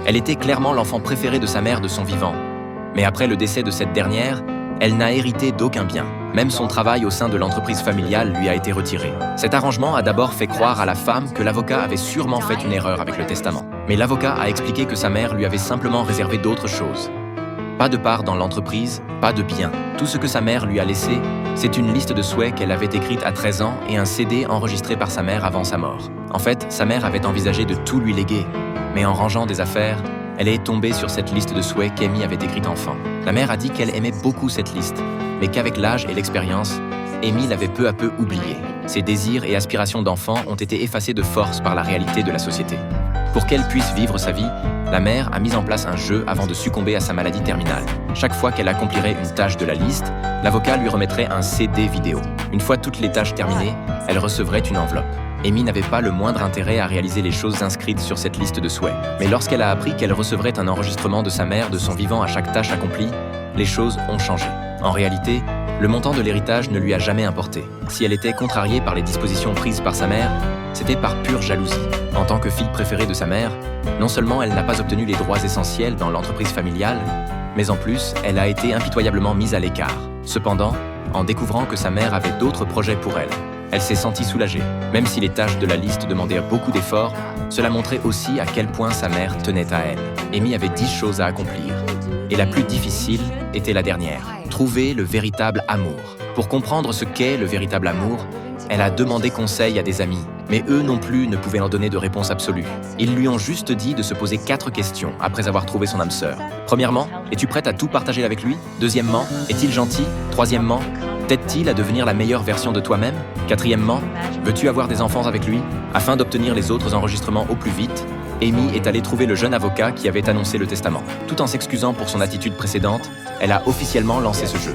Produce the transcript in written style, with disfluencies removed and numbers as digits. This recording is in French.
Elle était clairement l'enfant préféré de sa mère de son vivant. Mais après le décès de cette dernière, elle n'a hérité d'aucun bien. Même son travail au sein de l'entreprise familiale lui a été retiré. Cet arrangement a d'abord fait croire à la femme que l'avocat avait sûrement fait une erreur avec le testament. Mais l'avocat a expliqué que sa mère lui avait simplement réservé d'autres choses. Pas de part dans l'entreprise, pas de bien. Tout ce que sa mère lui a laissé, c'est une liste de souhaits qu'elle avait écrite à 13 ans et un CD enregistré par sa mère avant sa mort. En fait, sa mère avait envisagé de tout lui léguer, mais en rangeant des affaires, elle est tombée sur cette liste de souhaits qu'Amy avait écrite enfant. La mère a dit qu'elle aimait beaucoup cette liste, mais qu'avec l'âge et l'expérience, Amy l'avait peu à peu oubliée. Ses désirs et aspirations d'enfant ont été effacés de force par la réalité de la société. Pour qu'elle puisse vivre sa vie, la mère a mis en place un jeu avant de succomber à sa maladie terminale. Chaque fois qu'elle accomplirait une tâche de la liste, l'avocat lui remettrait un CD vidéo. Une fois toutes les tâches terminées, elle recevrait une enveloppe. Amy n'avait pas le moindre intérêt à réaliser les choses inscrites sur cette liste de souhaits. Mais lorsqu'elle a appris qu'elle recevrait un enregistrement de sa mère de son vivant à chaque tâche accomplie, les choses ont changé. En réalité, le montant de l'héritage ne lui a jamais importé. Si elle était contrariée par les dispositions prises par sa mère, c'était par pure jalousie. En tant que fille préférée de sa mère, non seulement elle n'a pas obtenu les droits essentiels dans l'entreprise familiale, mais en plus, elle a été impitoyablement mise à l'écart. Cependant, en découvrant que sa mère avait d'autres projets pour elle, elle s'est sentie soulagée. Même si les tâches de la liste demandaient beaucoup d'efforts, cela montrait aussi à quel point sa mère tenait à elle. Amy avait 10 choses à accomplir. Et la plus difficile était la dernière, trouver le véritable amour. Pour comprendre ce qu'est le véritable amour, elle a demandé conseil à des amis, mais eux non plus ne pouvaient en donner de réponse absolue. Ils lui ont juste dit de se poser 4 questions après avoir trouvé son âme sœur. Premièrement, es-tu prête à tout partager avec lui? Deuxièmement, est-il gentil? Troisièmement, t'aide-t-il à devenir la meilleure version de toi-même? Quatrièmement, veux-tu avoir des enfants avec lui? Afin d'obtenir les autres enregistrements au plus vite, Amy est allée trouver le jeune avocat qui avait annoncé le testament. Tout en s'excusant pour son attitude précédente, elle a officiellement lancé ce jeu.